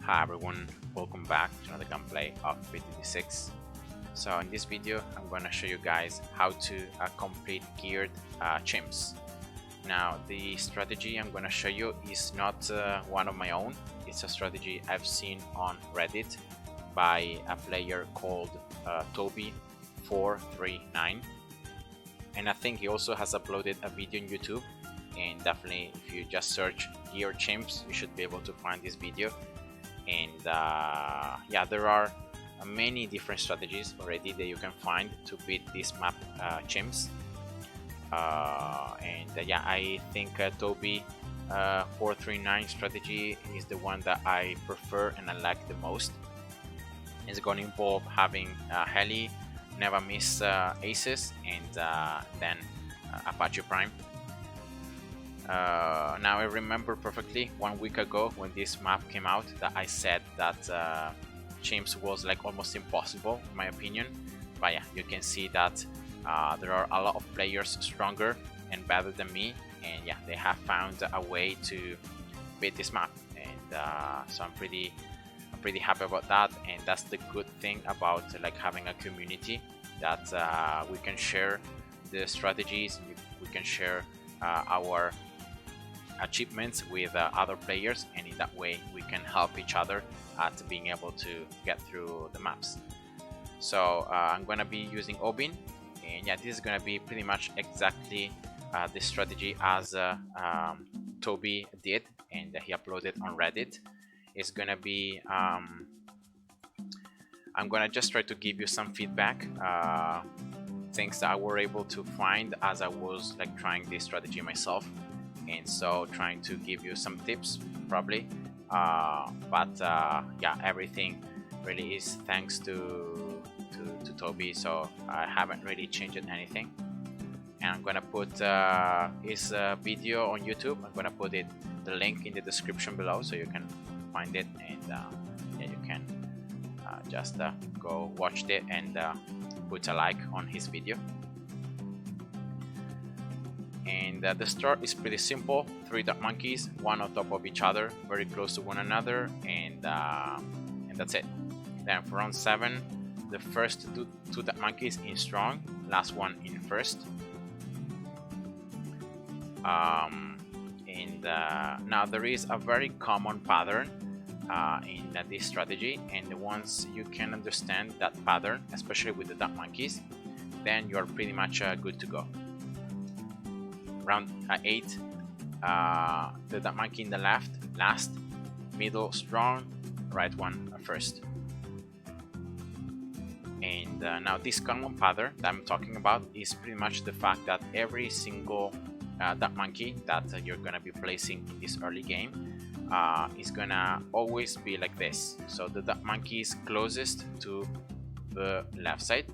Hi everyone, welcome back to another gameplay of BTD6. So in this video I'm going to show you guys how to complete geared chimps. Now the strategy I'm going to show you is not one of my own. It's a strategy I've seen on Reddit by a player called tobi439, and I think he also has uploaded a video on YouTube, and definitely if you just search geared chimps you should be able to find this video. And yeah, there are many different strategies already that you can find to beat this map chimps. Yeah, I think tobi439 strategy is the one that I prefer and I like the most. It's going to involve having heli, never miss aces, and then Apache Prime. Now I remember perfectly 1 week ago when this map came out that I said that Chimps was like almost impossible in my opinion, but yeah, you can see that there are a lot of players stronger and better than me, and yeah, they have found a way to beat this map, and so I'm pretty happy about that. And that's the good thing about like having a community, that we can share the strategies, we can share our achievements with other players, and in that way we can help each other at being able to get through the maps. So I'm gonna be using Obin, and yeah, this is gonna be pretty much exactly the strategy as Tobi did, and he uploaded on Reddit. It's gonna be I'm gonna just try to give you some feedback, things that I were able to find as I was like trying this strategy myself, and so trying to give you some tips probably, yeah, everything really is thanks to Tobi, so I haven't really changed anything. And I'm gonna put his video on YouTube. I'm gonna put the link in the description below so you can find it, and yeah, you can just go watch it and put a like on his video. And the start is pretty simple: 3 dot monkeys, one on top of each other, very close to one another, and that's it. Then for round 7, the first two dot monkeys in strong, last one in first. Now there is a very common pattern in this strategy, and once you can understand that pattern, especially with the dot monkeys, then you are pretty much good to go. Round 8, the dot monkey in the left last, middle strong, right one first. And now this common pattern that I'm talking about is pretty much the fact that every single dot monkey that you're gonna be placing in this early game is gonna always be like this. So the dot monkeys closest to the left side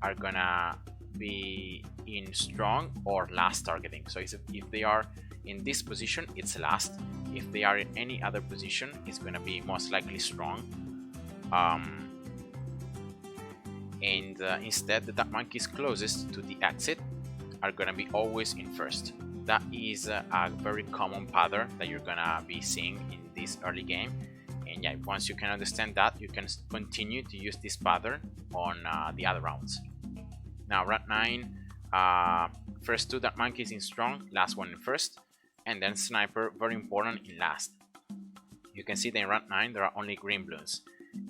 are gonna be in strong or last targeting. So if they are in this position, it's last. If they are in any other position, it's going to be most likely strong. Instead, the dot monkeys closest to the exit are going to be always in first. That is a very common pattern that you're going to be seeing in this early game. And yeah, once you can understand that, you can continue to use this pattern on the other rounds. Now round 9, first 2 dot monkeys in strong, last one in first, and then sniper, very important, in last. You can see that in round 9 there are only green balloons,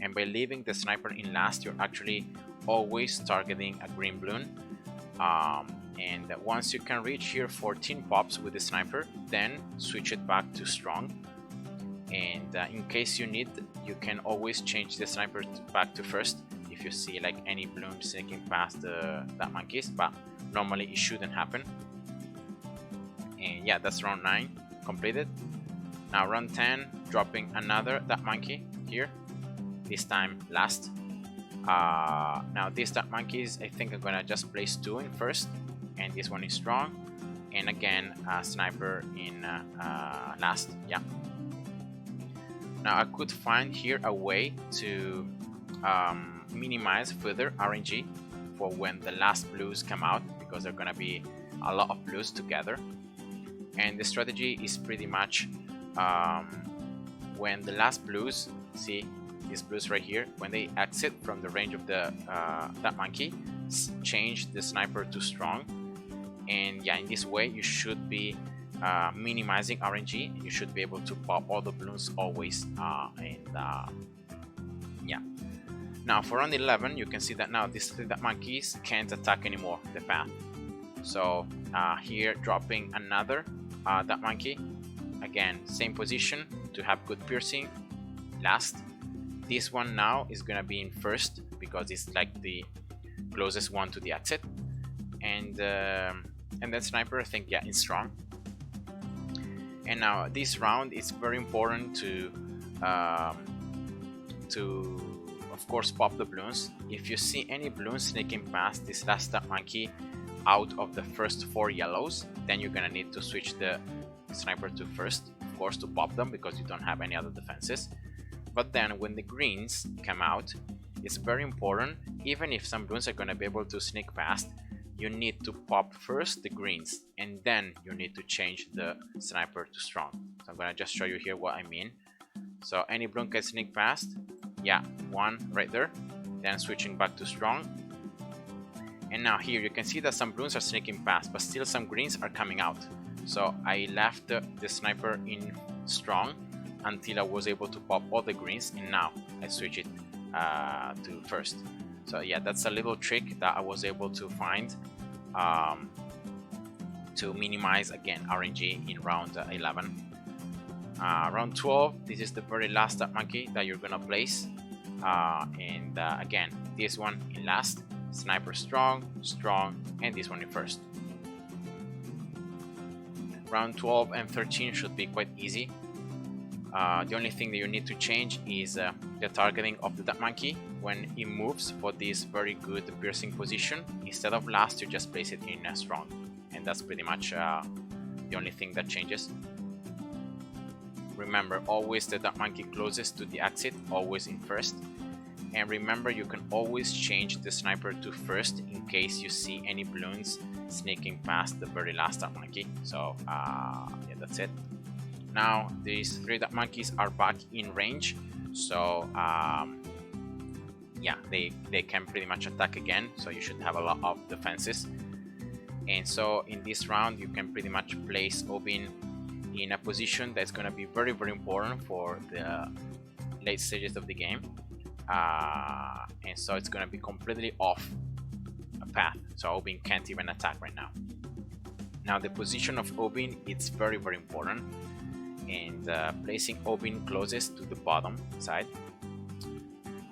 and by leaving the sniper in last, you're actually always targeting a green balloon. And once you can reach here 14 pops with the sniper, then switch it back to strong. And in case you need, you can always change the sniper back to first if you see like any balloon sneaking past the dot monkeys, but normally it shouldn't happen. And yeah, that's round 9 completed. Now round 10, dropping another dot monkey here, this time last. Now these dot monkeys, I think I'm gonna just place 2 in first, and this one is strong, and again sniper in last. Yeah, now I could find here a way to minimize further RNG for when the last blues come out, because they're gonna be a lot of blues together. And the strategy is pretty much when the last blues, see these blues right here, when they exit from the range of the that monkey, change the sniper to strong. And yeah, in this way you should be minimizing RNG, and you should be able to pop all the balloons always. Yeah. Now for round 11, you can see that now these that monkeys can't attack anymore the path. So here dropping another that monkey, again same position to have good piercing. Last, this one now is gonna be in first because it's like the closest one to the exit, and then sniper, I think, yeah, is strong. And now this round is very important to of course pop the balloons. If you see any balloons sneaking past this last monkey out of the first 4 yellows, then you're gonna need to switch the sniper to first, of course, to pop them because you don't have any other defenses. But then when the greens come out, it's very important, even if some balloons are gonna be able to sneak past, you need to pop first the greens, and then you need to change the sniper to strong. So I'm gonna just show you here what I mean. So any balloon can sneak past, yeah, one right there, then switching back to strong. And now here you can see that some balloons are sneaking past, but still some greens are coming out. So I left the sniper in strong until I was able to pop all the greens, and now I switch it to first. So yeah, that's a little trick that I was able to find to minimize again RNG in round 11. Round 12, this is the very last monkey that you're gonna place, and again this one in last, sniper strong, and this one in first. Round 12 and 13 should be quite easy. The only thing that you need to change is the targeting of the duck monkey when it moves for this very good piercing position. Instead of last, you just place it in strong, and that's pretty much the only thing that changes. Remember, always the duck monkey closest to the exit, always in first. And remember, you can always change the sniper to first in case you see any balloons sneaking past the very last duck monkey. So yeah, that's it. Now these 3 duck monkeys are back in range, so yeah, they can pretty much attack again, so you should have a lot of defenses. And so in this round you can pretty much place Obin in a position that's going to be very important for the late stages of the game, and so it's going to be completely off a path, so Obin can't even attack right now. Now the position of Obin, it's very important, and placing Obin closest to the bottom side,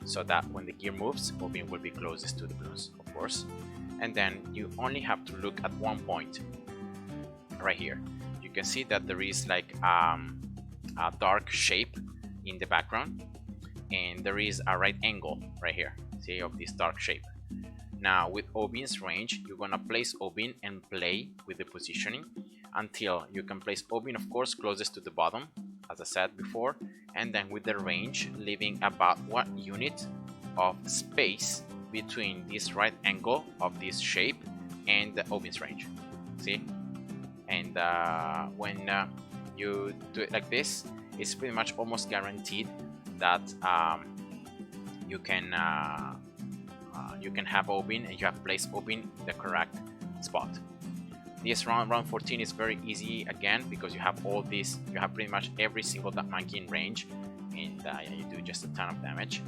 so that when the gear moves, Obin will be closest to the balloons, of course. And then you only have to look at one point right here. You can see that there is like a dark shape in the background, and there is a right angle right here, see, of this dark shape. Now with Obin's range, you're gonna place Obin and play with the positioning until you can place Obin, of course, closest to the bottom, as I said before, and then with the range leaving about 1 unit of space between this right angle of this shape and the Obin's range. See? And when you do it like this, it's pretty much almost guaranteed that you can have Obin, and you have placed Obin in the correct spot. This round 14 is very easy again because you have all this, you have pretty much every single duck monkey in range, and you do just a ton of damage.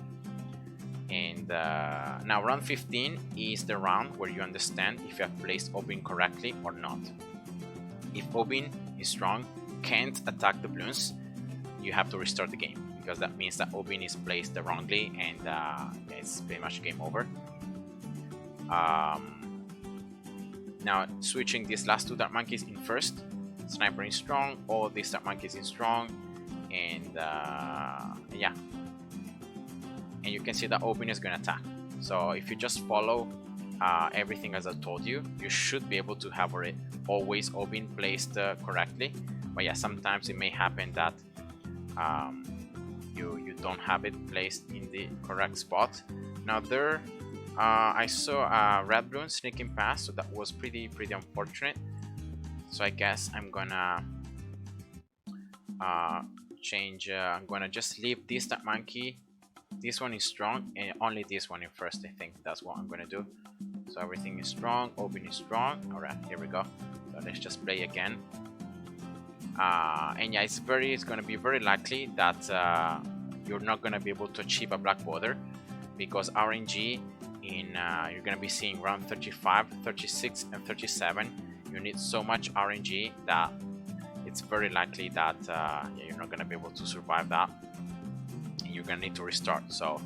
And now round 15 is the round where you understand if you have placed Obin correctly or not. If Obin is strong, can't attack the balloons, you have to restart the game, because that means that Obin is placed wrongly, and it's pretty much game over. Now switching these last 2 dark monkeys in first, sniper in strong, all these dark monkeys in strong, and yeah, and you can see that Obin is going to attack. So if you just follow everything as I told you, you should be able to have always Obin placed correctly. But yeah, sometimes it may happen that you don't have it placed in the correct spot. Now there I saw a red balloon sneaking past, so that was pretty unfortunate. So I guess I'm gonna change. I'm gonna just leave this that monkey. This one is strong, and only this one in first. I think that's what I'm gonna do. So everything is strong. Open is strong. All right, here we go. So let's just play again. And yeah, it's gonna be very likely that you're not gonna be able to achieve a black border, because RNG in you're gonna be seeing round 35, 36, and 37. You need so much RNG that it's very likely that yeah, you're not gonna be able to survive that, and you're gonna need to restart. So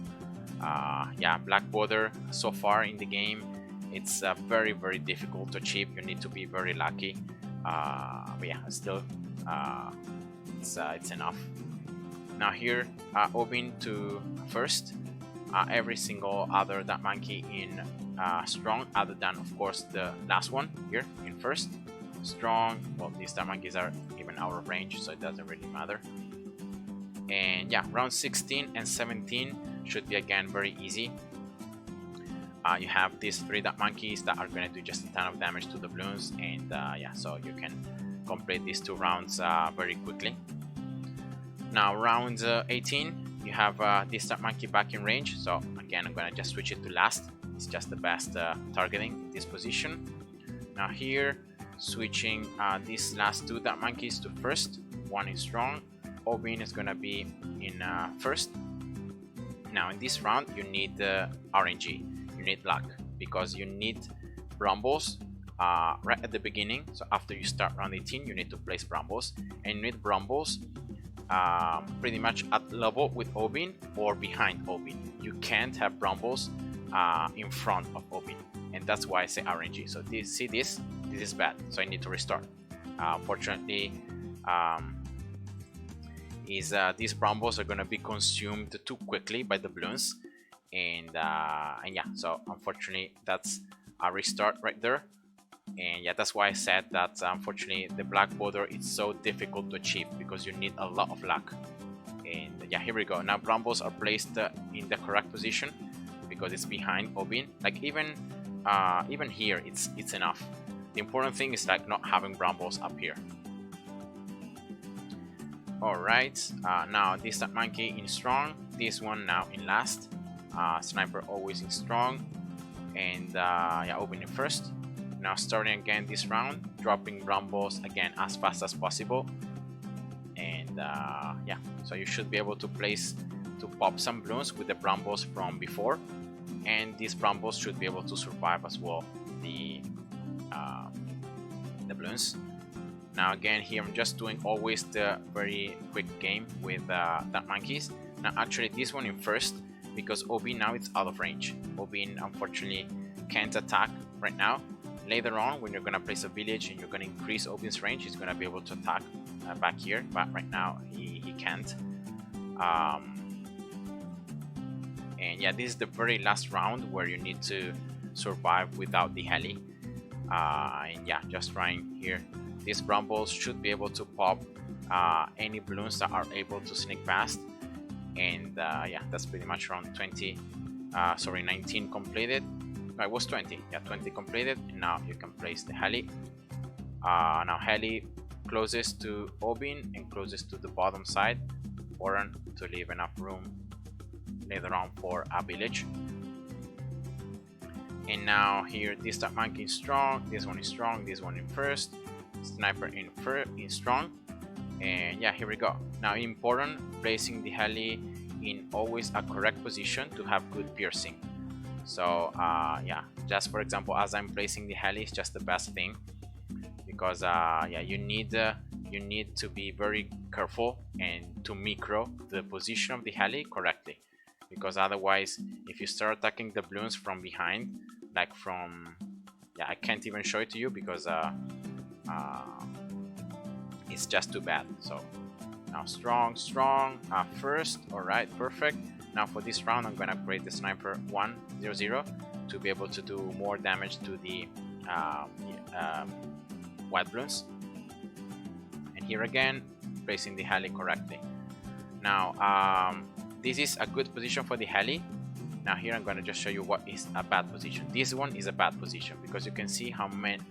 yeah, black border so far in the game, it's very difficult to achieve. You need to be very lucky. But yeah, still it's enough. Now here, Obin to first. Every single other that monkey in strong, other than of course the last one here in first. Strong. Well, these that monkeys are even out of range, so it doesn't really matter. And yeah, round 16 and 17 should be again very easy. You have these 3 that monkeys that are going to do just a ton of damage to the balloons, and yeah, so you can complete these 2 rounds very quickly. Now round 18, you have this that monkey back in range, so again I'm gonna just switch it to last. It's just the best targeting in this position. Now here, switching these last 2 that monkeys to first. One is strong. Obin is gonna be in first. Now in this round you need RNG, you need luck, because you need brambles right at the beginning. So after you start round 18, you need to place brambles, and you need brambles pretty much at level with Obin or behind Obin. You can't have brambles in front of Obin, and that's why I say RNG. So this is bad, so I need to restart. Unfortunately, these brambles are going to be consumed too quickly by the balloons, and yeah, so unfortunately that's a restart right there. And yeah, that's why I said that unfortunately the black border is so difficult to achieve, because you need a lot of luck. And yeah, here we go. Now brambles are placed in the correct position, because it's behind Obin. Like even here it's enough. The important thing is like not having brambles up here. Alright, now this monkey in strong, this one now in last. Sniper always in strong, and yeah, Obin in first. Now starting again this round, dropping brambles again as fast as possible, and yeah, so you should be able to pop some balloons with the brambles from before, and these brambles should be able to survive as well the balloons. Now again here I'm just doing always the very quick game with that monkeys. Now actually this one in first, because Obin now it's out of range. Obin unfortunately can't attack right now. Later on, when you're gonna place a village and you're gonna increase Obin's range, he's gonna be able to attack back here, but right now he can't. And yeah, this is the very last round where you need to survive without the heli. And yeah, just trying here. These brambles should be able to pop any balloons that are able to sneak past. And yeah, that's pretty much round 19 completed. No, it was 20. Yeah, 20 completed, and now you can place the heli. Now heli closest to Obin and closest to the bottom side, important to leave enough room later on for a village. And now here this that monkey is strong, this one is strong, this one in first, sniper in strong, and yeah, here we go. Now important, placing the heli in always a correct position to have good piercing. So yeah, just for example, as I'm placing the heli is just the best thing, because yeah, you need to be very careful and to micro the position of the heli correctly, because otherwise if you start attacking the balloons from behind, like from, yeah, I can't even show it to you because it's just too bad. So now strong first. All right, perfect. Now for this round I'm gonna upgrade the sniper 100 to be able to do more damage to the white balloons. And here again, placing the heli correctly. Now this is a good position for the heli. Now here I'm gonna just show you what is a bad position. This one is a bad position because you can see how many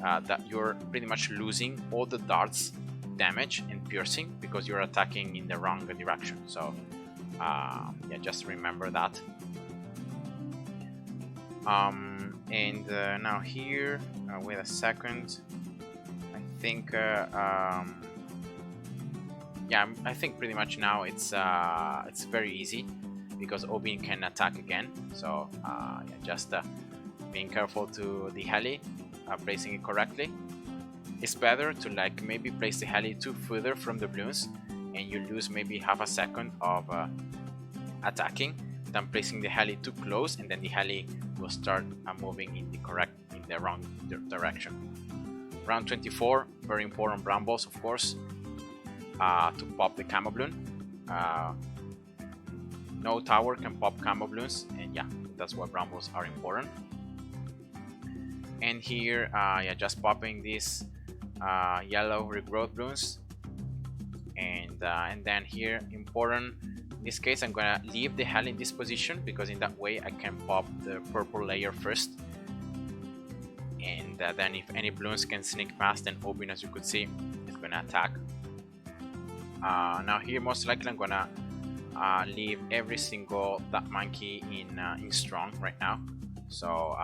that you're pretty much losing all the darts damage and piercing because you're attacking in the wrong direction. So yeah, just remember that. And now here, wait a second. I think yeah, I think pretty much now it's very easy because Obin can attack again. So yeah, just being careful to the heli, placing it correctly. It's better to like maybe place the heli too further from the balloons, and you lose maybe half a second of attacking, than placing the heli too close, and then the heli will start moving in the wrong direction. Round 24, very important brambles, of course, to pop the camo balloon. No tower can pop camo balloons, and yeah, that's why brambles are important. And here, yeah, just popping these yellow regrowth balloons, and then here, important. In this case, I'm gonna leave the heli in this position because in that way I can pop the purple layer first, and then if any balloons can sneak past and Obin, as you could see, is gonna attack. Now here, most likely I'm gonna leave every single that monkey in strong right now. So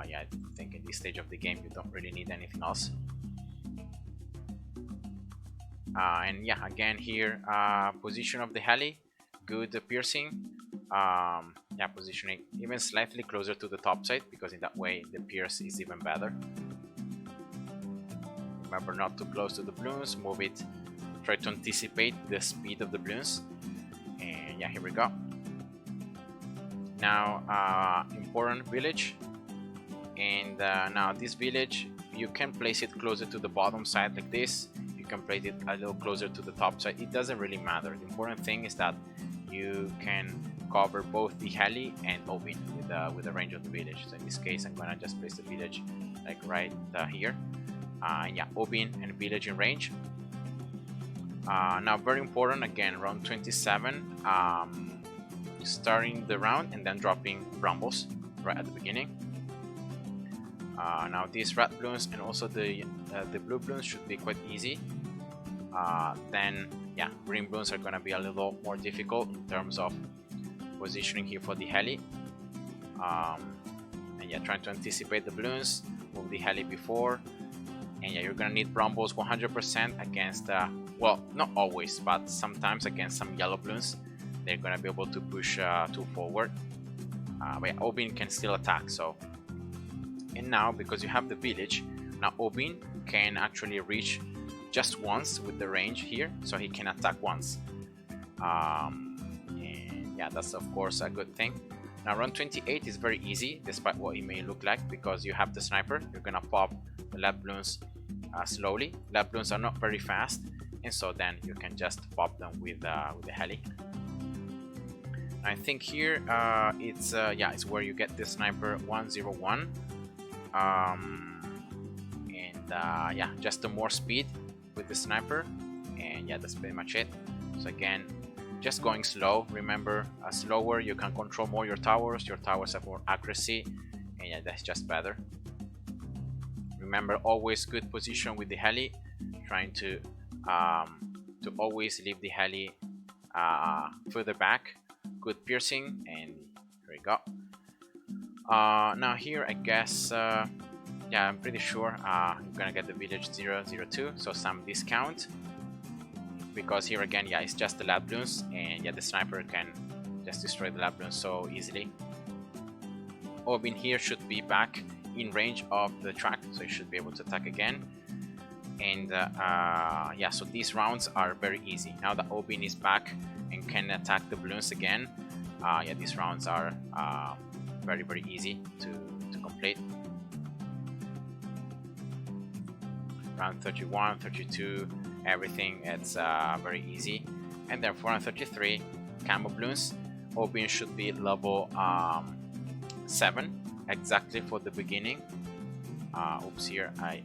yeah, I think in this stage of the game you don't really need anything else. And yeah, again here, position of the heli, good piercing. Yeah, positioning even slightly closer to the top side because in that way the pierce is even better. Remember not too close to the balloons, move it, try to anticipate the speed of the balloons. And yeah, here we go. Now important village, and now this village you can place it closer to the bottom side like this, you can place it a little closer to the top side, it doesn't really matter. The important thing is that you can cover both the heli and Obin with the range of the village. So in this case I'm gonna just place the village like right here, and yeah, Obin and village in range. Now very important, again, round 27, starting the round and then dropping brambles right at the beginning. Now these red balloons and also the blue balloons should be quite easy. Then yeah, green balloons are gonna be a little more difficult in terms of positioning here for the heli. And yeah, trying to anticipate the balloons, move the heli before. And yeah, you're gonna need brambles 100% against, well, not always, but sometimes against some yellow balloons. They're gonna be able to push too forward. But yeah, Obin can still attack. So, and now because you have the village, now Obin can actually reach just once with the range here, so he can attack once. And yeah, that's of course a good thing. Now round 28 is very easy, despite what it may look like, because you have the sniper. You're gonna pop the lead balloons slowly. Lead balloons are not very fast, and so then you can just pop them with the heli. I think here it's yeah, it's where you get the sniper 101, and yeah, just the more speed with the sniper, and yeah, that's pretty much it. So again, just going slow. Remember, slower you can control more your towers have more accuracy, and yeah, that's just better. Remember, always good position with the heli, trying to always leave the heli further back. Good piercing, and here we go. Now here I guess yeah, I'm pretty sure I'm gonna get the village 002, so some discount, because here again, yeah, it's just the lab balloons, and yeah, the sniper can just destroy the lab balloons so easily. Obin here should be back in range of the track, so he should be able to attack again. And yeah, so these rounds are very easy now that Obin is back and can attack the balloons again. Yeah, these rounds are very, very easy to complete. Round 31, 32, everything, it's very easy. And then for round 33, camo balloons, Obin should be level 7 exactly for the beginning. Oops, here I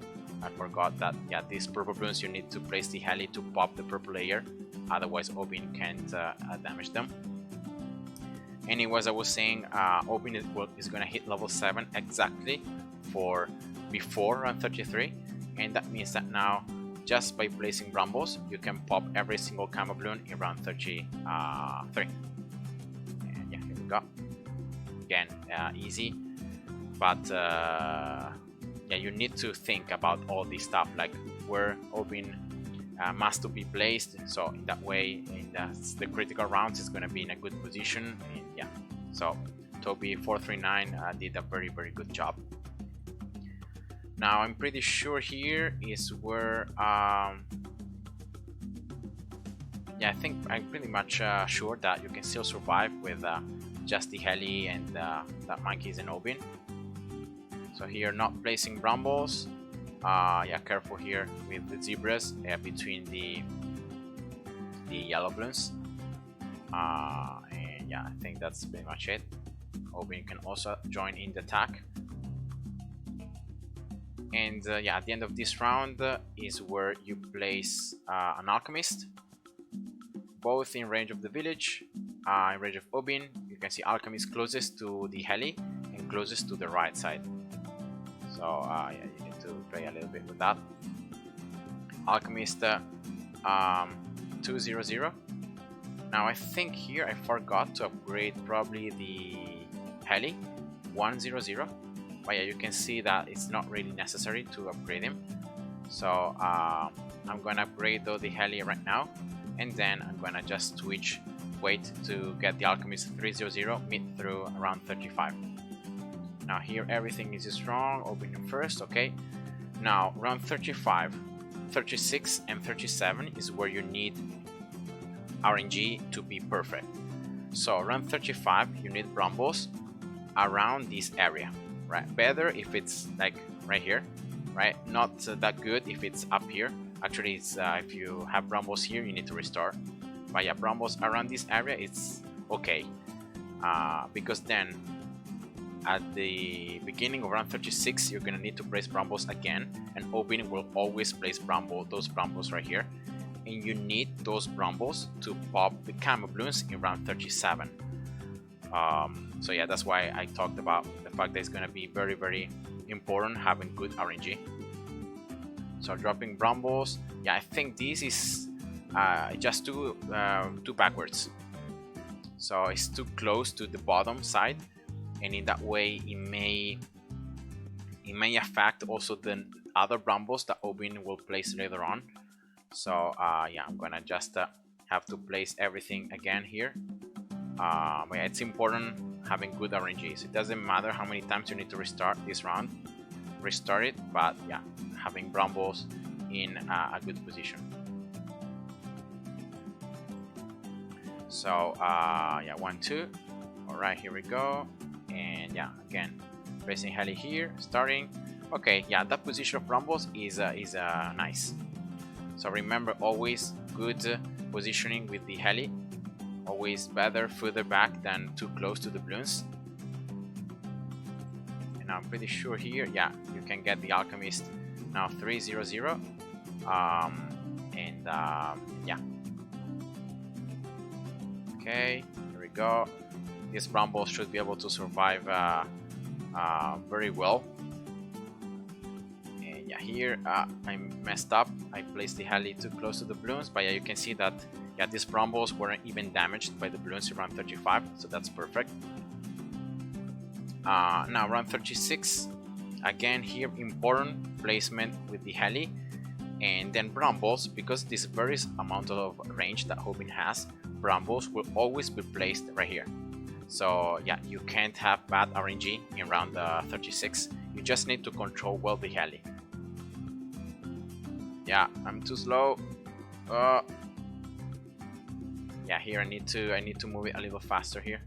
forgot that, yeah, these purple balloons you need to place the heli to pop the purple layer, otherwise Obin can't damage them. Anyways, I was saying Obin is gonna hit level 7 exactly for before round 33, and that means that now just by placing brambles, you can pop every single camo balloon in round 33. And yeah, here we go. Again, easy, but yeah, you need to think about all this stuff, like where Obin must to be placed, so in that way in the critical rounds is going to be in a good position. And yeah, so tobi439 did a very good job. Now I'm pretty sure here is where yeah, I think I'm pretty much sure that you can still survive with just the heli and that monkeys and Obin. So here, not placing brambles. Yeah, careful here with the zebras between the yellow balloons. And yeah, I think that's pretty much it. Obin can also join in the attack. And yeah, at the end of this round is where you place an alchemist, both in range of the village, in range of Obin. You can see alchemist closest to the heli and closest to the right side. So yeah, you need to play a little bit with that. Alchemist 200. Now I think here I forgot to upgrade probably the heli 100. But yeah, you can see that it's not really necessary to upgrade him. So I'm gonna upgrade though the heli right now, and then I'm gonna just switch, wait to get the alchemist 300 mid through around 35. Now here everything is strong. Open him first. Okay, now round 35, 36 and 37 is where you need RNG to be perfect. So around 35 you need brambles around this area, right? Better if it's like right here, right? Not that good if it's up here. Actually, it's if you have brambles here, you need to restart. But yeah, brambles around this area, it's okay, because then at the beginning of round 36 you're gonna need to place brambles again, and Obin will always place those brambles right here, and you need those brambles to pop the camo balloons in round 37. So yeah, that's why I talked about the fact that it's gonna be very important having good RNG. So dropping brambles, yeah, I think this is just too backwards, so it's too close to the bottom side, and in that way it may affect also the other brambles that Obin will place later on. So yeah, I'm gonna just have to place everything again here. But yeah, it's important having good RNG, so it doesn't matter how many times you need to restart this round, restart it, but yeah, having brambles in a good position. So yeah, 1 2. All right, here we go. And yeah, again, pressing heli here, starting. Okay, yeah, that position of brambles is nice. So remember, always good positioning with the heli, always better further back than too close to the balloons. And I'm pretty sure here, yeah, you can get the alchemist now 300. Yeah, okay, here we go. These brambles should be able to survive very well. And yeah, here I messed up. I placed the heli too close to the balloons, but yeah, you can see that yeah, these brambles weren't even damaged by the balloons around 35, so that's perfect. Now around 36, again here important placement with the heli, and then brambles, because this varies amount of range that Obin has. Brambles will always be placed right here. So yeah, you can't have bad RNG in round 36. You just need to control well the heli. Yeah, I'm too slow. Yeah, here I need to move it a little faster here.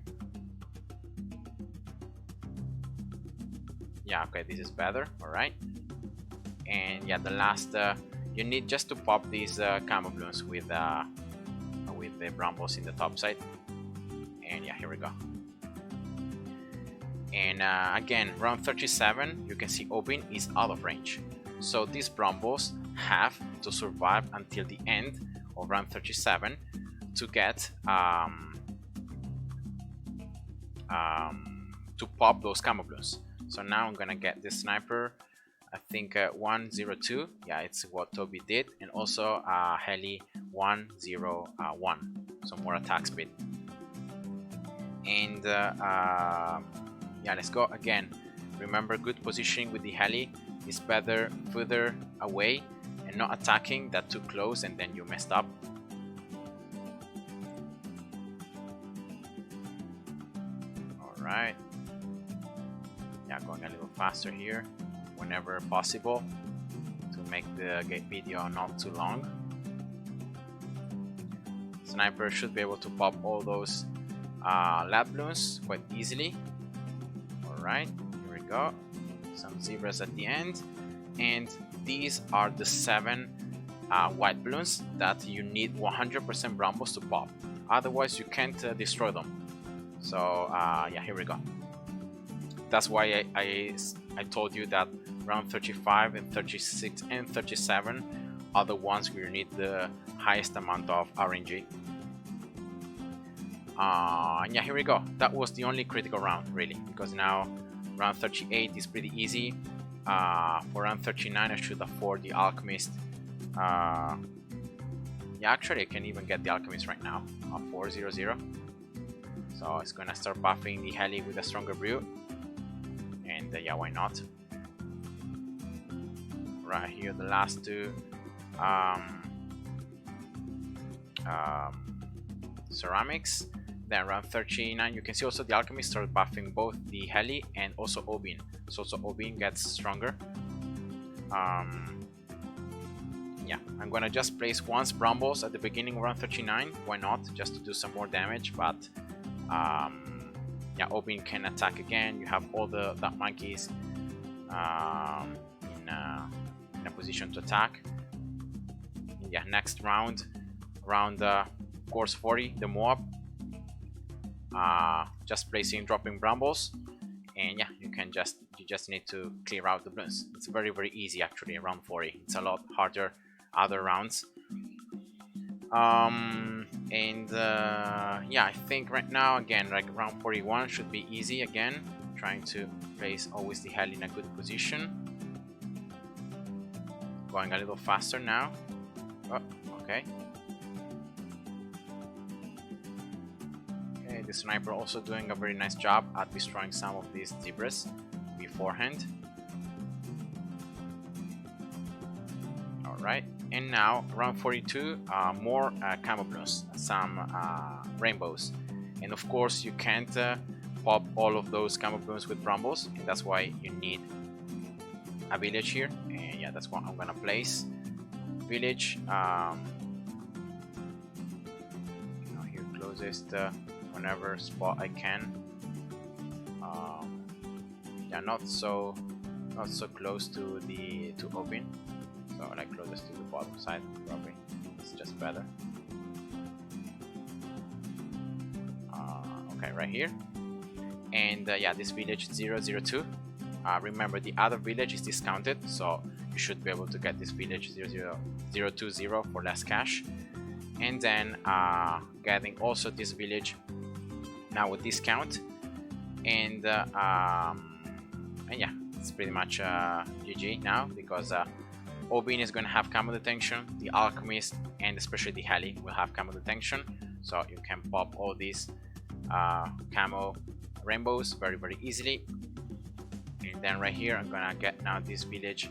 Yeah, okay, this is better. All right. And yeah, the last you need just to pop these camo balloons with the brambles in the top side. And yeah, here we go. And again, round 37, you can see Obin is out of range, so these brambles have to survive until the end of round 37 to get to pop those camo balloons. So now I'm gonna get this sniper I think 102. Yeah, it's what Toby did, and also heli 101, so more attack speed. And yeah, let's go again. Remember, good positioning with the heli is better further away and not attacking that too close and then you messed up. Alright. Yeah, going a little faster here whenever possible to make the video not too long. Sniper should be able to pop all those lab balloons quite easily. Alright, here we go. Some zebras at the end. And these are the 7 white balloons that you need 100% brambles to pop. Otherwise you can't destroy them. So yeah, here we go. That's why I told you that round 35 and 36 and 37 are the ones where you need the highest amount of RNG. Yeah, here we go. That was the only critical round, really, because now round 38 is pretty easy. For round 39, I should afford the Alchemist. Yeah, actually, I can even get the Alchemist right now. 400. So it's gonna start buffing the heli with a stronger brew. And yeah, why not? Right here, the last two ceramics. Then round 39, you can see also the Alchemist start buffing both the heli and also Obin. So also Obin gets stronger. Yeah, I'm gonna just place once Brambles at the beginning of round 39. Why not? Just to do some more damage, but yeah, Obin can attack again. You have all the monkeys in a position to attack. Yeah, next round, around course 40, the Moab. Just placing dropping brambles, and yeah, you just need to clear out the balloons. It's very easy actually around 40. It's a lot harder other rounds. And yeah, I think right now again, like round 41 should be easy again. Trying to place always the heli in a good position. Going a little faster now. Oh, okay. The sniper also doing a very nice job at destroying some of these zebras beforehand. Alright, and now round 42, more camo balloons, some rainbows, and of course you can't pop all of those camo balloons with brambles, and that's why you need a village here. And yeah, that's what I'm gonna place. Village, here closest whenever spot I can. Yeah, not so close to the Obin, so like closest to the bottom side probably. It's just better. Okay, right here. And yeah, this village 002. Remember, the other village is discounted, so you should be able to get this village 020 for less cash. And then getting also this village now with discount, and yeah, it's pretty much GG now, because Obin is going to have camo detection, the Alchemist and especially the heli will have camo detection, so you can pop all these camo rainbows very easily. And then right here I'm gonna get now this village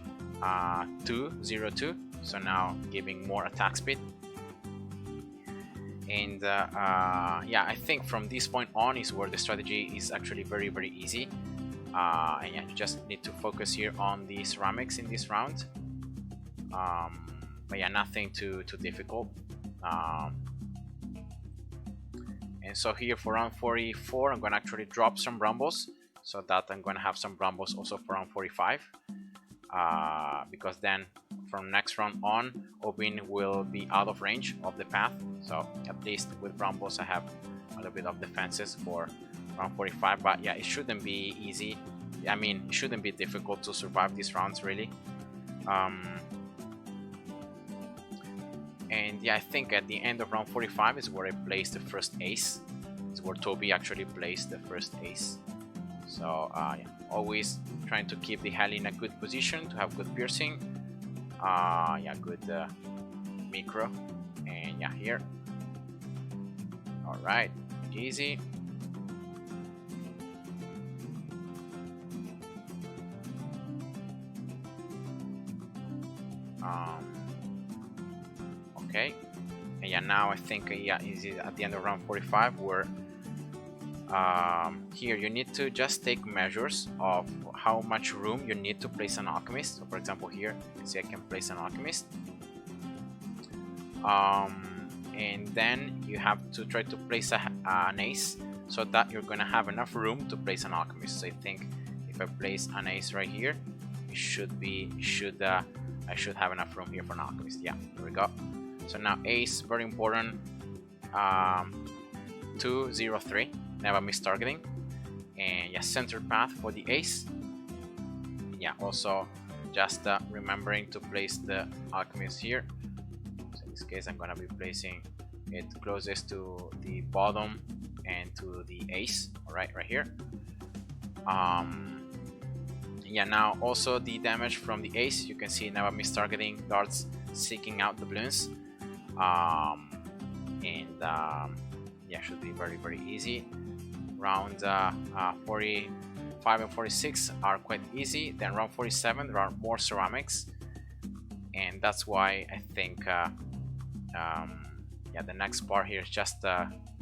202, so now giving more attack speed. And yeah, I think from this point on is where the strategy is actually very easy. And yeah, you just need to focus here on the ceramics in this round. But yeah, nothing too difficult. And so here for round 44, I'm gonna actually drop some brambles, so that I'm gonna have some brambles also for round 45. Because then from next round on, Obin will be out of range of the path, so at least with brambles I have a little bit of defenses for round 45. But yeah, it shouldn't be easy. I mean, it shouldn't be difficult to survive these rounds really. And yeah, I think at the end of round 45 is where I placed the first ace. It's where Toby actually placed the first ace. So yeah, always trying to keep the heli in a good position to have good piercing. Yeah, good micro, and yeah, here. All right, easy. Okay, and yeah, now I think yeah, easy at the end of round 45 where here you need to just take measures of how much room you need to place an alchemist. So for example, here you can see I can place an alchemist, and then you have to try to place an ace so that you're gonna have enough room to place an alchemist. So I think if I place an ace right here, it should be I should have enough room here for an alchemist. Yeah, here we go. So now ace, very important. 203, never miss targeting, and yeah, center path for the ace. Yeah, also just remembering to place the alchemist here. So in this case, I'm gonna be placing it closest to the bottom and to the ace. All right, right here. Yeah, now also the damage from the ace, you can see never miss targeting, darts seeking out the balloons, yeah, should be very, very easy. Round 45 and 46 are quite easy. Then round 47 there are more ceramics, and that's why I think yeah, the next part here is just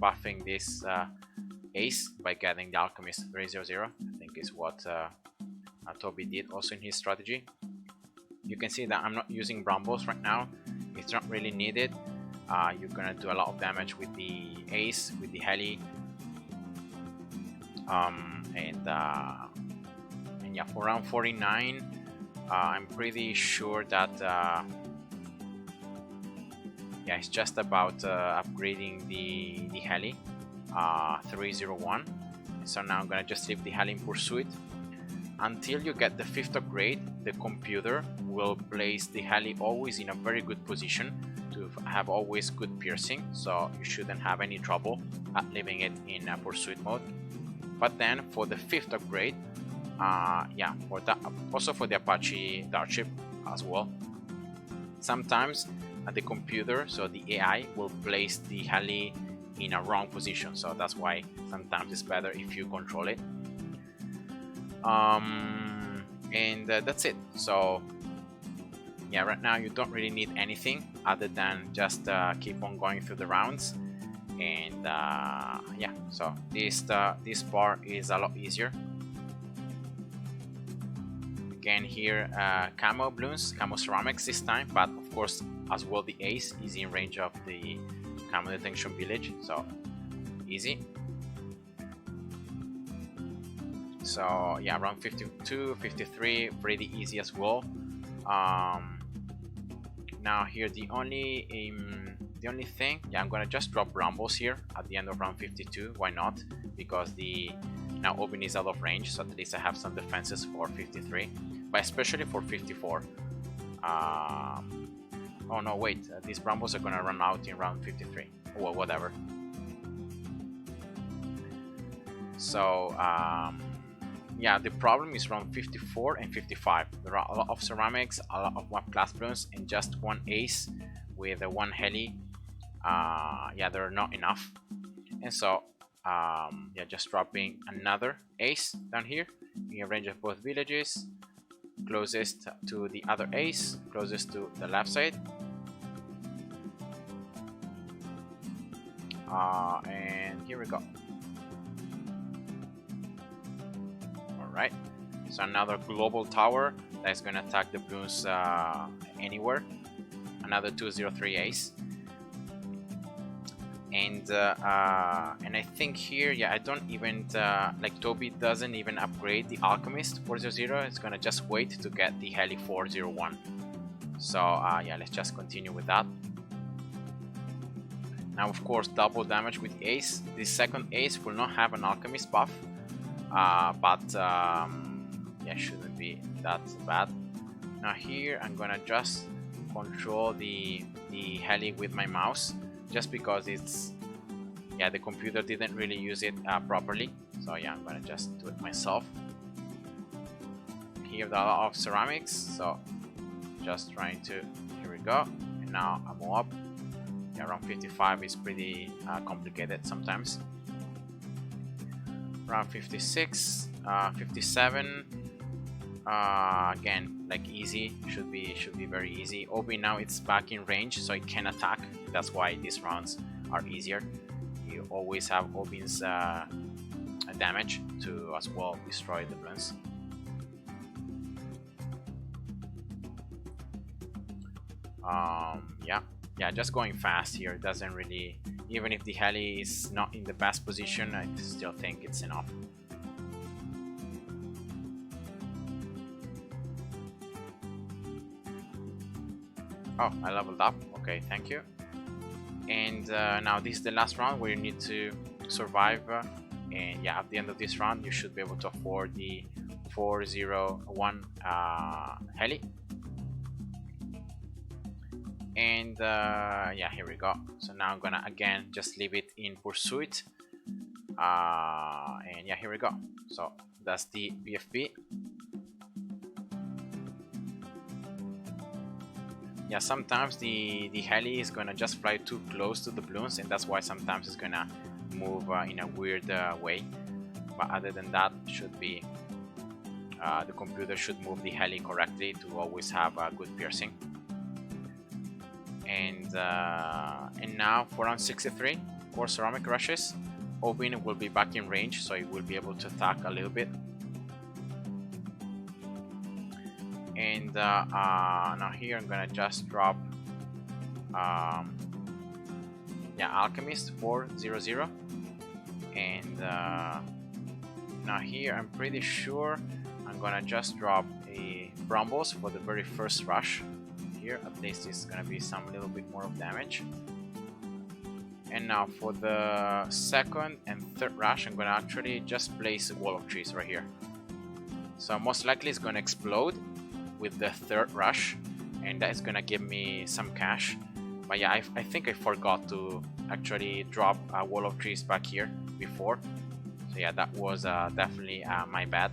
buffing this ace by getting the alchemist 300. I think is what Tobi did also in his strategy. You can see that I'm not using brambles right now. It's not really needed. You're gonna do a lot of damage with the ace, with the heli, and yeah, for round 49 I'm pretty sure that yeah, it's just about upgrading the heli 301. So now I'm gonna just leave the heli in pursuit until you get the 5th upgrade. The computer will place the heli always in a very good position to have always good piercing, so you shouldn't have any trouble at leaving it in pursuit mode. But then for the 5th upgrade, yeah, for that, also for the Apache Dartship as well, sometimes the computer, so the AI, will place the heli in a wrong position, so that's why sometimes it's better if you control it. And that's it. So yeah, right now you don't really need anything other than just keep on going through the rounds, and yeah, so this part is a lot easier. Again here, camo balloons, camo ceramics this time, but of course as well the ace is in range of the camo detection village, so easy. So yeah, around 52, 53, pretty easy as well. Now here the only thing, yeah, I'm gonna just drop brambles here at the end of round 52. Why not? Because the now Oben is out of range, so at least I have some defenses for 53, but especially for 54. Oh no, wait, these brambles are gonna run out in round 53. Well, whatever. So yeah, the problem is round 54 and 55. There are a lot of ceramics, a lot of WAP class balloons, and just one ace with one heli. Yeah, they're not enough, and so yeah, just dropping another ace down here in range of both villages, closest to the other ace, closest to the left side. And here we go. Right, so another global tower that's going to attack the balloons anywhere. Another 203 ace, and I think here, yeah, I don't even like Tobi doesn't even upgrade the alchemist 400. It's gonna just wait to get the heli 401. So yeah, let's just continue with that. Now of course double damage with the ace. The second ace will not have an alchemist buff, but yeah, shouldn't be that bad. Now here I'm gonna just control the heli with my mouse, just because it's yeah, the computer didn't really use it properly. So yeah, I'm gonna just do it myself. Here the lot of ceramics, so just trying to, here we go. And now I'm up. Yeah, round 55 is pretty complicated sometimes. Round 56, 57, again, like easy, should be very easy. Obi now it's back in range, so it can attack. That's why these rounds are easier. You always have Obin's damage to as well destroy the balloons. Yeah, just going fast here doesn't really, even if the heli is not in the best position, I still think it's enough. Oh, I leveled up. Okay, thank you. And now this is the last round where you need to survive. And yeah, at the end of this round, you should be able to afford the 401 heli. And yeah, here we go. So now I'm gonna again just leave it in pursuit. And yeah, here we go. So that's the BFP. Yeah, sometimes the heli is gonna just fly too close to the balloons, and that's why sometimes it's gonna move in a weird way. But other than that, should be the computer should move the heli correctly to always have a good piercing. And now for round 63, 4 ceramic rushes. Obin will be back in range, so he will be able to attack a little bit. And now here I'm gonna just drop yeah, Alchemist 400. And now here I'm pretty sure I'm gonna just drop a Brambles for the very first rush. Here at least it's gonna be some little bit more of damage. And now for the second and third rush, I'm gonna actually just place a wall of trees right here. So most likely it's gonna explode with the third rush, and that is gonna give me some cash. But yeah, I think I forgot to actually drop a wall of trees back here before. So yeah, that was definitely my bad.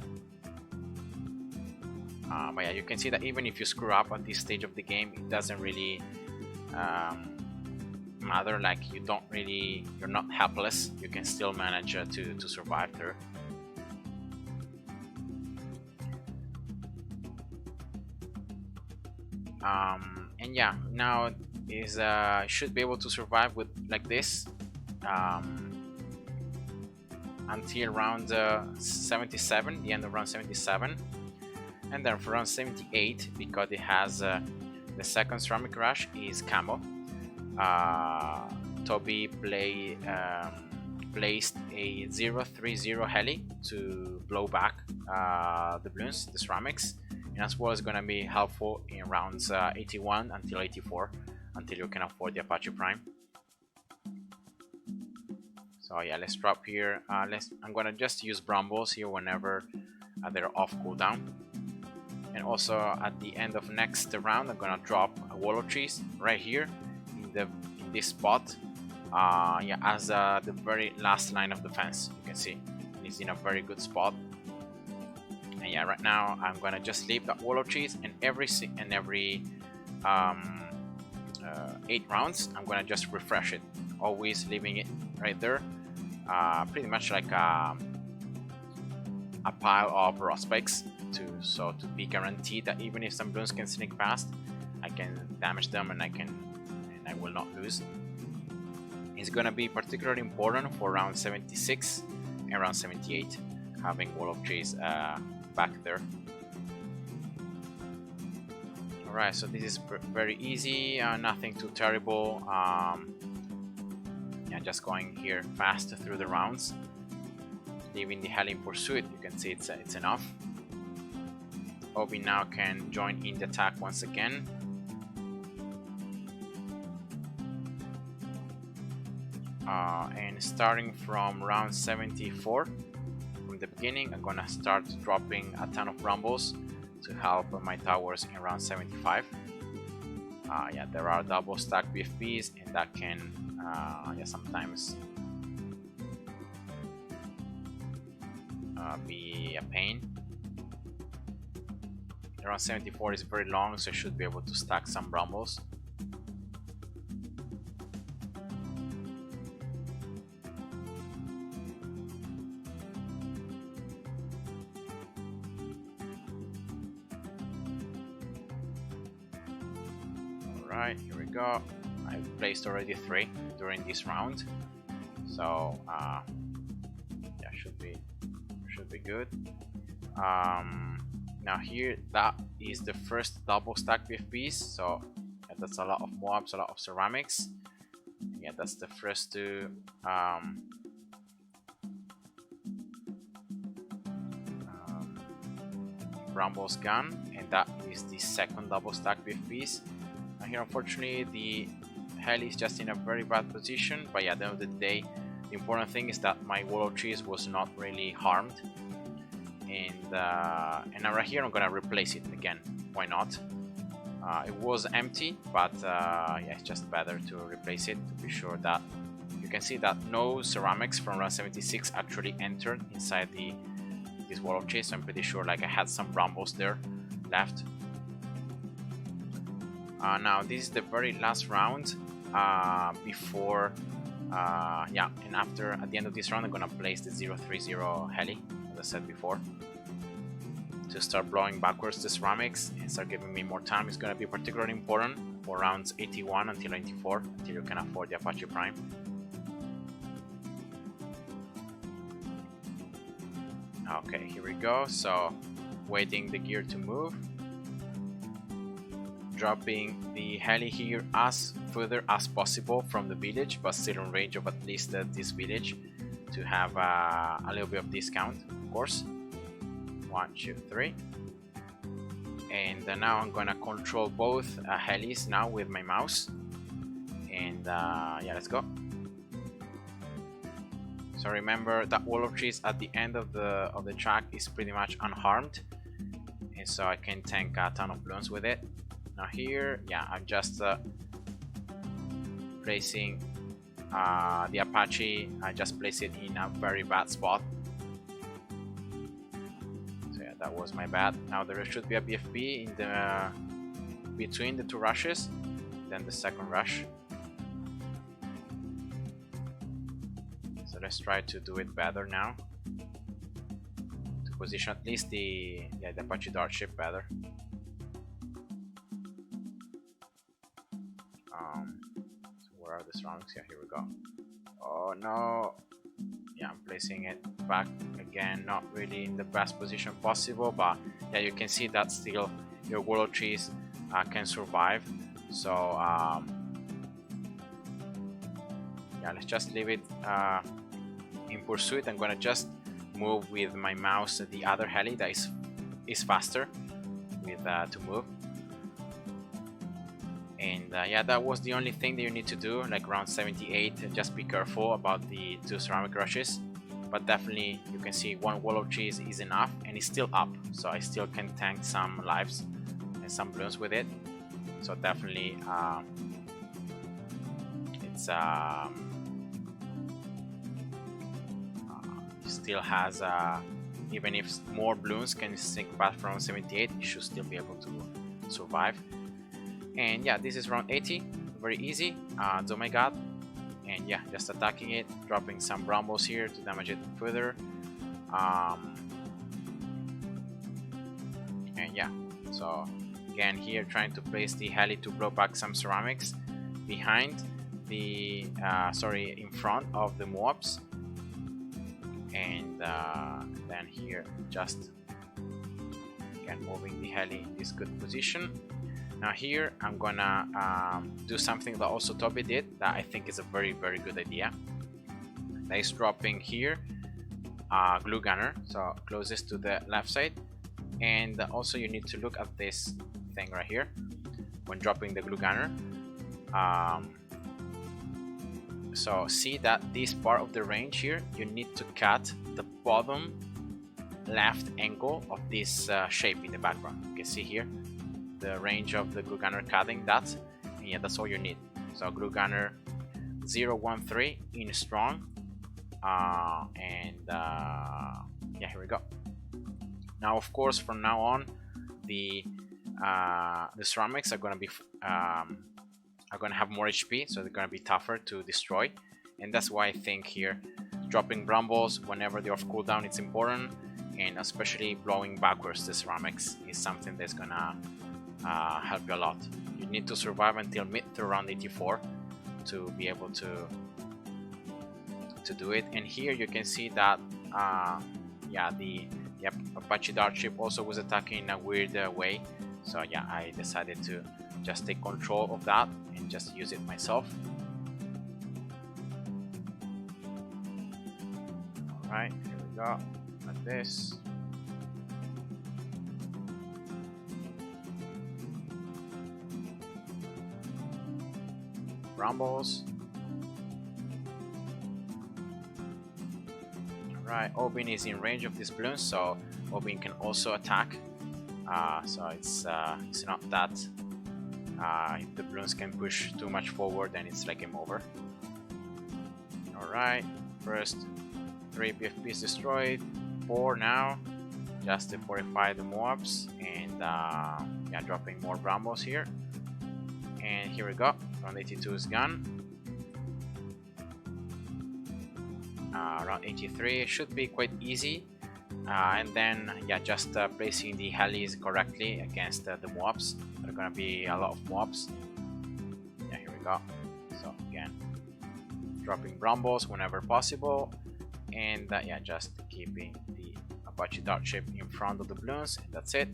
But yeah, you can see that even if you screw up at this stage of the game, it doesn't really matter. Like you're not helpless. You can still manage to survive through. And yeah, now is should be able to survive with like this until round 77, the end of round 77. And then for round 78, because it has the second ceramic rush is camo, Toby placed a 030 heli to blow back the balloons, the ceramics, and as well as going to be helpful in rounds 81 until 84, until you can afford the Apache Prime. So yeah, let's drop here. I'm gonna just use Brambles here whenever they're off cooldown. And also at the end of next round, I'm gonna drop a wall of trees right here in this spot. Yeah, as the very last line of defense. You can see it's in a very good spot. And yeah, right now I'm gonna just leave that wall of trees, and every 8 rounds I'm gonna just refresh it, always leaving it right there, pretty much like a pile of raw spikes to be guaranteed that even if some balloons can sneak past, I can damage them and I will not lose. It's gonna be particularly important for round 76 and round 78, having wall of trees back there. Alright, so this is very easy, nothing too terrible. Yeah, just going here fast through the rounds, leaving the heli in pursuit. You can see it's enough. Obi now can join in the attack once again. And starting from round 74, from the beginning, I'm gonna start dropping a ton of Brambles to help my towers in round 75. Yeah, there are double stack BFBs, and that can yeah, sometimes be a pain. Around 74 is very long, so I should be able to stack some brambles. Alright, here we go. I placed already 3 during this round, so yeah, should be good. Now here, that is the first double stack PFPs, so yeah, that's a lot of mobs, a lot of ceramics. Yeah, that's the first 2 Brambles gun, and that is the second double stack PFPs. Now here, unfortunately, the heli is just in a very bad position, but yeah, at the end of the day, the important thing is that my wall of trees was not really harmed. And now right here I'm gonna replace it again. Why not? It was empty, but yeah, it's just better to replace it to be sure that you can see that no ceramics from round 76 actually entered inside this wall of trees. So I'm pretty sure like I had some brambles there left. Now this is the very last round before yeah, and after at the end of this round I'm gonna place the 030 heli, as I said before, to start blowing backwards the ceramics and start giving me more time. It's gonna be particularly important for rounds 81 until 94, until you can afford the Apache Prime. Okay, here we go. So waiting the gear to move, dropping the heli here as further as possible from the village, but still in range of at least this village to have a little bit of discount, of course. 1, 2, 3, and now I'm gonna control both helis now with my mouse, and yeah, let's go. So remember that wall of trees at the end of the track is pretty much unharmed, and so I can tank a ton of balloons with it. Now here, yeah, I'm just placing the Apache. I just place it in a very bad spot. That was my bad. Now there should be a BFB in the between the 2 rushes, then the second rush. So let's try to do it better now, to position at least the Apache Dart ship better. So where are the surroundings? Yeah, here we go. Oh no! Yeah, I'm placing it back again, not really in the best position possible, but yeah, you can see that still your wall of trees can survive. So yeah, let's just leave it in pursuit. I'm gonna just move with my mouse the other heli that is faster with to move. And yeah, that was the only thing that you need to do, like round 78. Just be careful about the 2 ceramic rushes, but definitely you can see 1 wall of trees is enough, and it's still up, so I still can tank some lives and some balloons with it. So definitely it's still has even if more balloons can sink past from 78, you should still be able to survive. And yeah, this is round 80, very easy. Oh my god. And yeah, just attacking it, dropping some brambles here to damage it further. And yeah, so again here trying to place the heli to blow back some ceramics behind the sorry, in front of the mobs. And then here just again moving the heli in this good position. Now here I'm gonna do something that also Tobi did that I think is a very good idea. That is dropping here glue gunner, so closest to the left side. And also you need to look at this thing right here when dropping the glue gunner. So see that this part of the range here, you need to cut the bottom left angle of this shape in the background. You can see here the range of the glue gunner cutting that, and yeah, that's all you need. So glue gunner 013 in strong, and yeah, here we go. go. Now of course from now on the ceramics are going to be have more HP, so they're going to be tougher to destroy, and that's why I think here dropping brambles whenever they're off cooldown it's important, and especially blowing backwards the ceramics is something that's gonna help you a lot. You need to survive until mid to around 84 to be able to do it. And here you can see that yeah, the Apache Dartship also was attacking in a weird way, so yeah, I decided to just take control of that and just use it myself. Alright, here we go, like this. Brambles. Alright, Obin is in range of this balloon, so Obin can also attack. So it's not that if the balloons can push too much forward, then it's like game over. Alright, first 3 BFPs destroyed, 4 now, just to fortify the Moabs, and yeah, dropping more brambles here. And here we go, round 82 is gone. Round 83 should be quite easy, and then yeah, just placing the helis correctly against the mobs. There are gonna be a lot of mobs. Yeah, here we go. So again, dropping brambles whenever possible, and yeah, just keeping the Apache Dartship in front of the balloons, and that's it.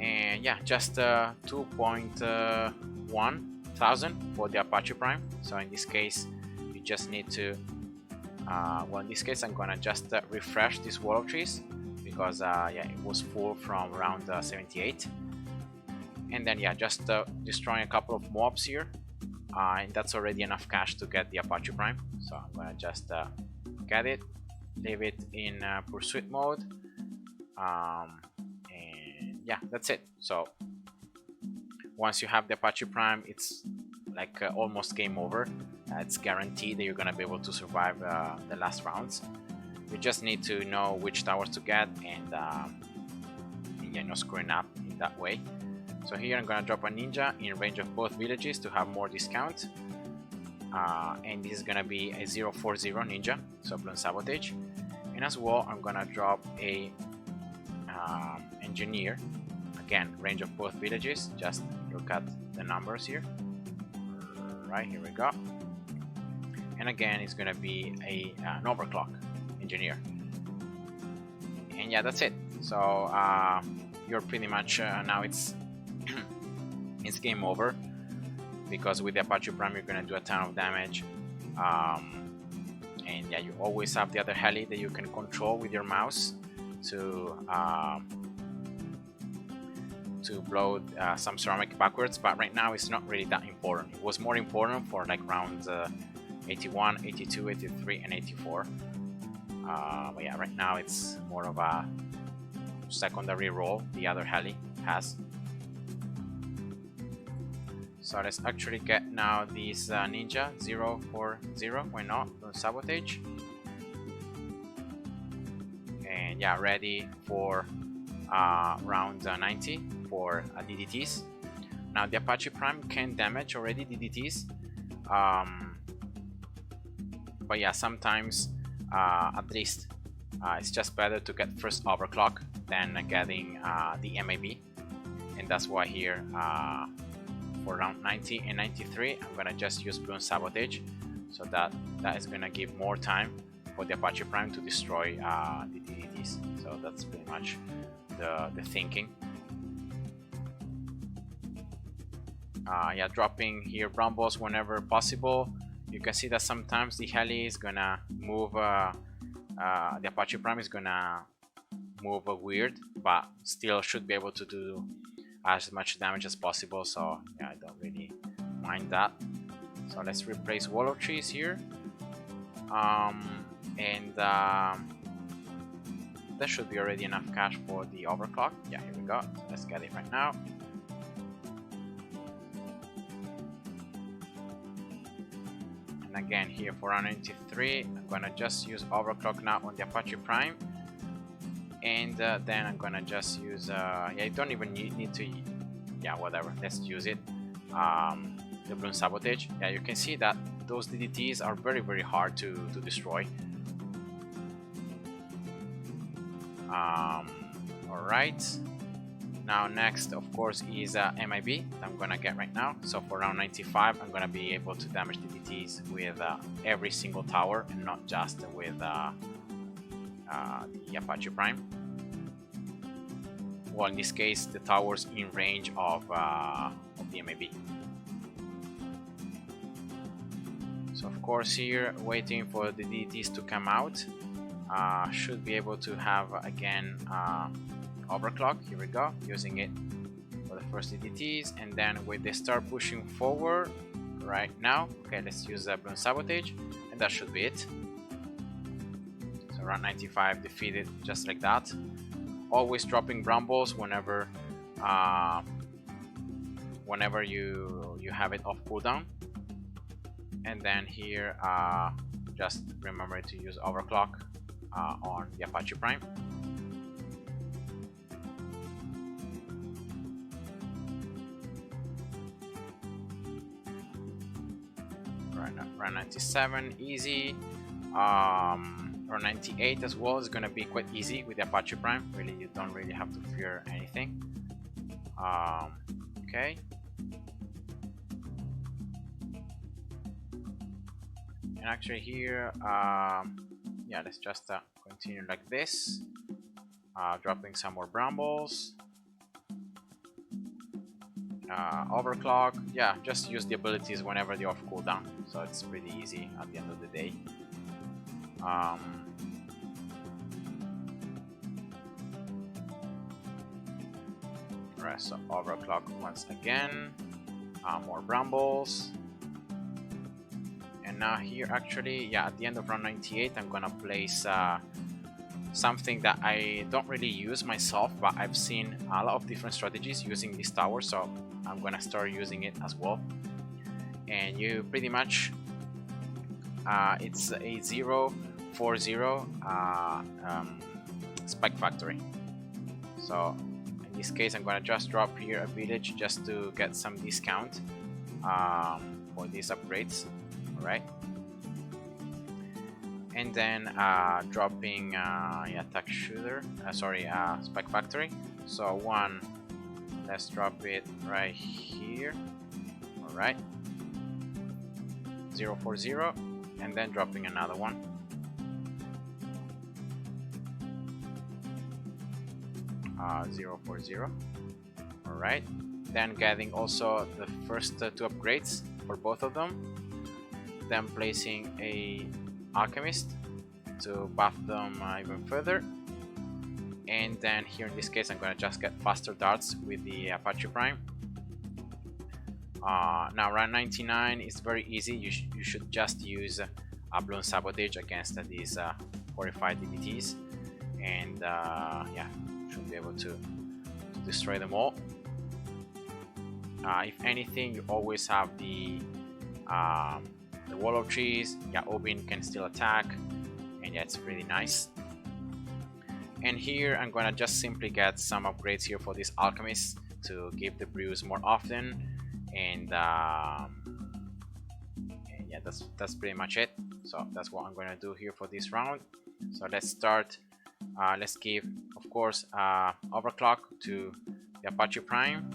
And yeah, just 2.1 thousand for the Apache Prime. So in this case you just need to well, in this case I'm gonna just refresh this wall of trees, because yeah, it was full from around 78, and then yeah, just destroying a couple of mobs here, and that's already enough cash to get the Apache Prime. So I'm gonna just get it, leave it in pursuit mode, and yeah, that's it. So once you have the Apache Prime, it's like almost game over. It's guaranteed that you're gonna be able to survive the last rounds. You just need to know which towers to get, and yeah, no screwing up in that way. So here I'm gonna drop a ninja in range of both villages to have more discount, and this is gonna be a 040 ninja, so Bloons Sabotage. And as well I'm gonna drop a engineer, again range of both villages. Just look at the numbers here. Right, here we go. And again it's gonna be an overclock engineer, and yeah, that's it. So you're pretty much now it's it's game over, because with the Apache Prime you're gonna do a ton of damage, and yeah, you always have the other heli that you can control with your mouse to blow some ceramic backwards, but right now it's not really that important. It was more important for like rounds 81, 82, 83 and 84, but yeah, right now it's more of a secondary role the other heli has. So let's actually get now this ninja 040, why not, Sabotage, and yeah, ready for round 90 for DDTs. Now the Apache Prime can damage already DDTs, but yeah, sometimes at least it's just better to get first overclock than getting the MAB, and that's why here for round 90 and 93 I'm gonna just use Bloons Sabotage, so that is gonna give more time for the Apache Prime to destroy the DDTs. So that's pretty much the thinking. Yeah, dropping here brambles whenever possible. You can see that sometimes the heli is gonna move, the Apache Prime is gonna move weird, but still should be able to do as much damage as possible, so yeah, I don't really mind that. So let's replace wall of trees here, and that should be already enough cash for the overclock. Yeah, here we go. So let's get it right now. And again here for round 93, I'm gonna just use overclock now on the Apache Prime, and then I'm gonna just use yeah, you don't even need to, yeah, whatever, let's use it. The Bloons Sabotage. Yeah, you can see that those DDTs are very hard to destroy. Alright, now next of course is MIB that I'm gonna get right now. So for round 95 I'm gonna be able to damage DDTs with every single tower and not just with the Apache Prime. Well, in this case the towers in range of the MIB. So of course here waiting for the DDTs to come out. Should be able to have again overclock. Here we go, using it for the first DDTs, and then when they start pushing forward right now, okay, let's use the Bloons Sabotage, and that should be it. So round 95 defeated just like that. Always dropping brambles whenever you have it off cooldown, and then here just remember to use overclock on the Apache Prime. Round 97 easy. Round 98 as well is gonna be quite easy with the Apache Prime. Really, you don't really have to fear anything. Okay. And actually here, yeah, let's just continue like this, dropping some more brambles, overclock. Yeah, just use the abilities whenever they're off cooldown, so it's pretty easy at the end of the day. Right, so overclock once again, more brambles. And now here actually, yeah, at the end of round 98 I'm gonna place something that I don't really use myself, but I've seen a lot of different strategies using this tower, so I'm gonna start using it as well. And you pretty much it's a 0-4-0 spike factory. So in this case I'm gonna just drop here a village just to get some discount for these upgrades. Right, and then dropping yeah, attack shooter, spike factory. So one, let's drop it right here. All right, 0-4-0, and then dropping another one. Uh, 0-4-0. All right, then getting also the first two upgrades for both of them. Then placing a alchemist to buff them even further, and then here in this case I'm gonna just get faster darts with the Apache Prime. Now round 99 is very easy. You should just use a Bloons Sabotage against these 45 DDTs, and yeah, should be able to destroy them all. If anything, you always have the wall of trees. Yeah, Obin can still attack, and yeah, it's pretty nice. And here I'm gonna just simply get some upgrades here for this alchemist to give the brews more often, and yeah, that's pretty much it. So that's what I'm gonna do here for this round. So let's start. Let's give, of course, overclock to the Apache Prime.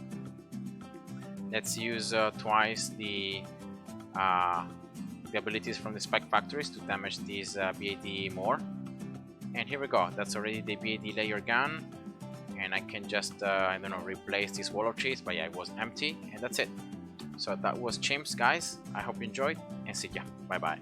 Let's use twice the abilities from the spike factories to damage these BAD more. And here we go, that's already the BAD layer gun, and I can just I don't know, replace this wall of trees, but yeah, it was empty, and that's it. So that was Chimps, guys. I hope you enjoyed, and see ya. Bye bye.